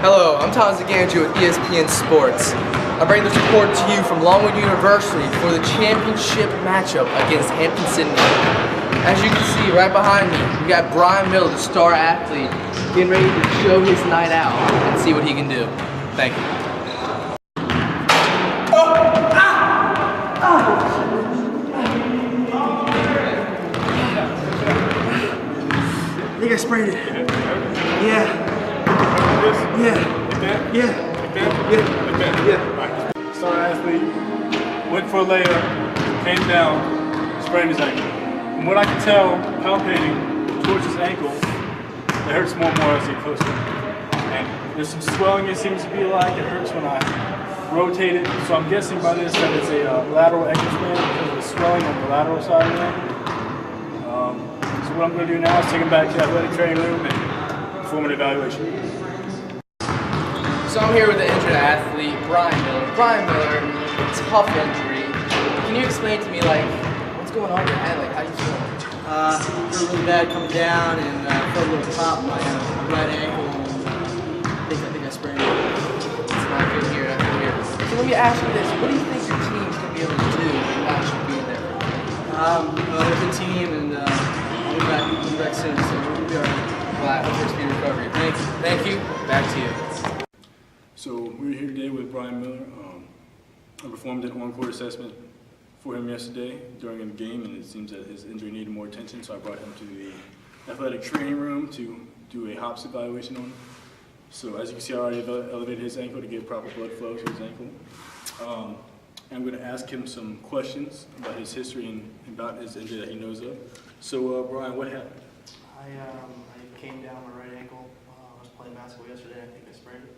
Hello, I'm McAndrew with ESPN Sports. I bring this report to you from Longwood University for the championship matchup against Hampton Sydney. As you can see right behind me, we got Brian Miller, the star athlete, getting ready to show his night out and see what he can do. Thank you. I think I sprained it. Yeah. Star athlete, went for a layup, came down, sprained his ankle. From what I can tell, palpating towards his ankle, it hurts more and more as he get closer. And there's some swelling, it seems to be like. It hurts when I rotate it. So I'm guessing by this that it's a lateral ankle sprain because of the swelling on the lateral side of the ankle. So what I'm going to do now is take him back to the athletic training room and perform an evaluation. So I'm here with the injured athlete, Brian Miller. Brian Miller, tough injury. Can you explain to me, like, what's going on in your head? Like, how do you feel? Felt really bad coming down and felt a little pop in my right ankle. I think I sprained it. It's not good here, not good here. So let me ask you this. What do you think your team's going to be able to do without you being there? There's a team and I'll be back soon, so we'll be all right. Well, I hope there's speedy recovery. Thank you. Back to you. So we're here today with Brian Miller. I performed an on-court assessment for him yesterday during a game, and it seems that his injury needed more attention, so I brought him to the athletic training room to do a hops evaluation on him. So as you can see, I already elevated his ankle to get proper blood flow to his ankle. I'm going to ask him some questions about his history and about his injury that he knows of. So Brian, what happened? I came down my right ankle. I was playing basketball yesterday. I think I sprained it.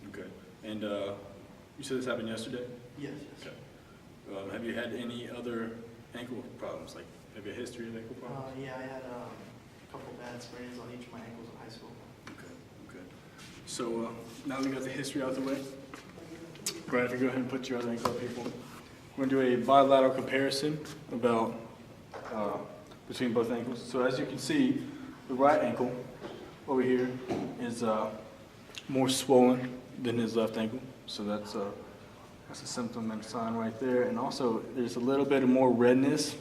Okay. And you said this happened yesterday? Yes. Okay. Have you had any other ankle problems? Like, have you a history of ankle problems? Yeah, I had a couple bad sprains on each of my ankles in high school. Okay. So now we got the history out of the way. Brian, if you go ahead and put your other ankle up here for me. We're going to do a bilateral comparison about between both ankles. So as you can see, the right ankle over here is more swollen than his left ankle. So that's a symptom and sign right there. And also, there's a little bit of more redness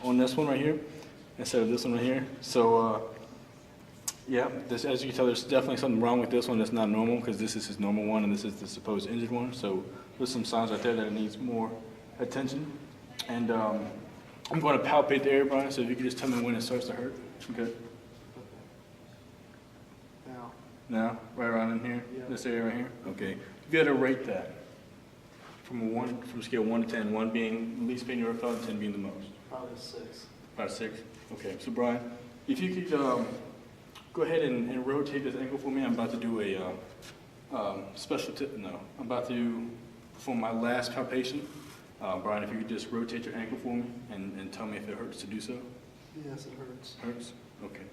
on this one right here instead of this one right here. So yeah, this, as you can tell, there's definitely something wrong with this one that's not normal, because this is his normal one and this is the supposed injured one. So there's some signs right there that it needs more attention. And I'm going to palpate the area, Brian, so if you could just tell me when it starts to hurt. Okay. Now, right around in here, yeah. This area right here. Okay. If you had to rate that from a scale 1 to 10, 1 being least pain you ever felt, and 10 being the most. Probably 6. About 6. Okay. So Brian, if you could go ahead and rotate this ankle for me. I'm about to do a special tip. No, I'm about to perform my last palpation. Brian, if you could just rotate your ankle for me and tell me if it hurts to do so. Yes, it hurts. Hurts? Okay.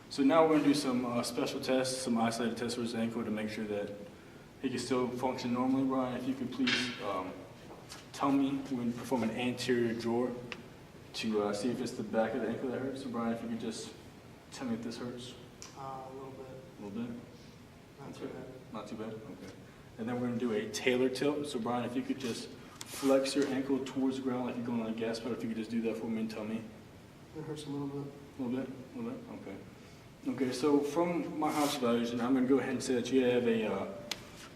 So now we're going to do some special tests, some isolated tests for his ankle to make sure that he can still function normally. Brian, if you could please tell me, we're going to perform an anterior drawer to see if it's the back of the ankle that hurts. So Brian, if you could just tell me if this hurts. A little bit. A little bit? Not too bad. Not too bad? Okay. And then we're going to do a tailor tilt. So Brian, if you could just flex your ankle towards the ground like you're going on a gas pedal, if you could just do that for me and tell me. It hurts a little bit. A little bit? Okay. Okay, so from my house evaluation, I'm going to go ahead and say that you have a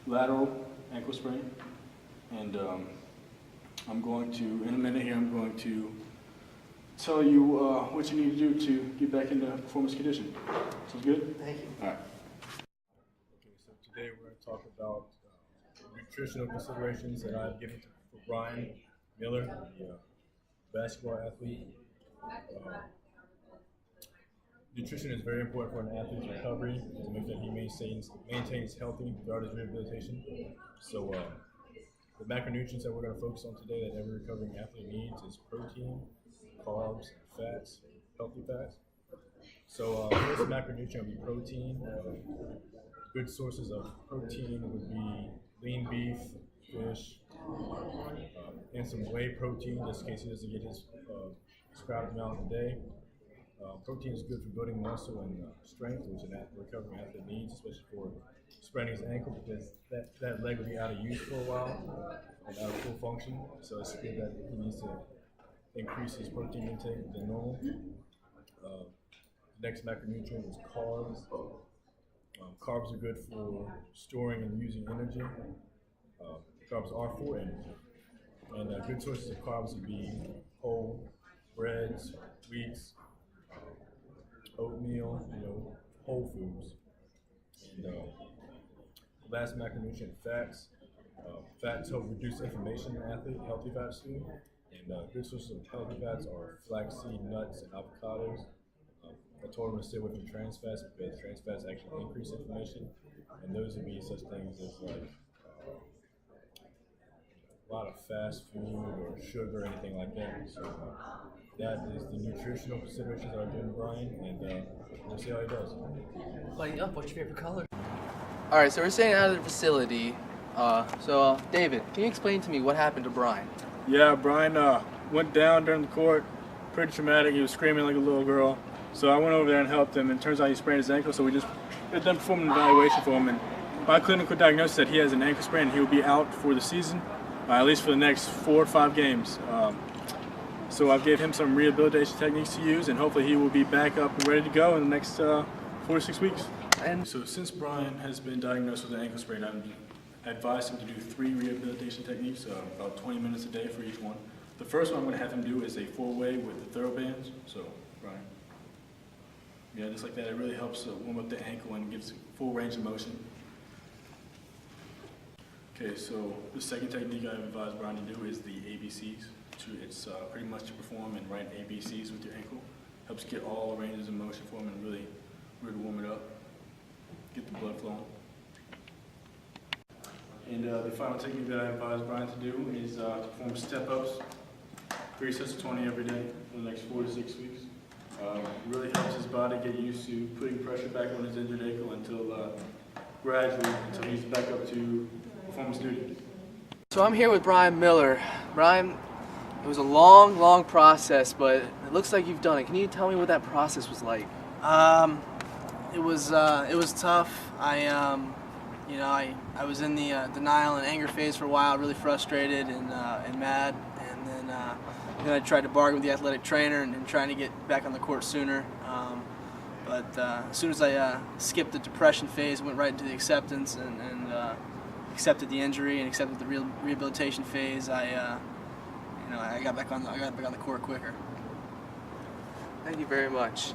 lateral ankle sprain. And I'm going to, in a minute here, I'm going to tell you what you need to do to get back into performance condition. Sounds good? Thank you. All right. Okay, so today we're going to talk about nutritional considerations that I've given for Brian Miller, the basketball athlete. Nutrition is very important for an athlete's recovery to make sure he maintains healthy throughout his rehabilitation. So the macronutrients that we're going to focus on today that every recovering athlete needs is protein, carbs, fats, healthy fats. So first macronutrient would be protein. Good sources of protein would be lean beef, fish, and some whey protein, just in case he doesn't get his prescribed amount a day. Protein is good for building muscle and strength, which a recovering athlete needs, especially for spraining his ankle, because that leg will be out of use for a while and out of full function. So it's good that he needs to increase his protein intake than normal. The next macronutrient is carbs. Carbs are good for storing and using energy. Carbs are for energy. And good sources of carbs would be whole breads, wheats, oatmeal, whole foods. And the last macronutrient, fats. Fats help reduce inflammation in athletes, healthy fats do. And good sources of healthy fats are flaxseed, nuts, and avocados. I told him to stay away from trans fats because trans fats actually increase inflammation, and those would be such things as like a lot of fast food or sugar or anything like that. So that is the nutritional considerations that I do with Brian, and we'll see how he does. Lighting up, what's your favorite color? Alright, so we're staying out of the facility. David, can you explain to me what happened to Brian? Yeah, Brian went down during the court, pretty traumatic. He was screaming like a little girl. So I went over there and helped him, and it turns out he sprained his ankle, so we just done performing an evaluation for him. And my clinical diagnosis said he has an ankle sprain and he will be out for the season, at least for the next 4 or 5 games. So I gave him some rehabilitation techniques to use, and hopefully he will be back up and ready to go in the next 4 to 6 weeks. And so since Brian has been diagnosed with an ankle sprain, I advised him to do 3 rehabilitation techniques, about 20 minutes a day for each one. The first one I'm going to have him do is a 4-way with the ThoroBands. So, Brian. Yeah, just like that, it really helps warm up the ankle and gives full range of motion. Okay, so the second technique I advise Brian to do is the ABCs. It's pretty much to perform and write ABCs with your ankle. Helps get all the ranges of motion for him and really warm it up, get the blood flowing. And the final technique that I advise Brian to do is to perform step-ups, 3 sets of 20 every day for the next 4 to 6 weeks. Really helps his body get used to putting pressure back on his injured ankle until gradually until he's back up to performance duty. So I'm here with Brian Miller. Brian, it was a long process, but it looks like you've done it. Can you tell me what that process was like? It was tough. I was in the denial and anger phase for a while, really frustrated and mad, and then I tried to bargain with the athletic trainer and trying to get back on the court sooner. But as soon as I skipped the depression phase, went right into the acceptance and accepted the injury and accepted the rehabilitation phase, I got back on the court quicker. Thank you very much.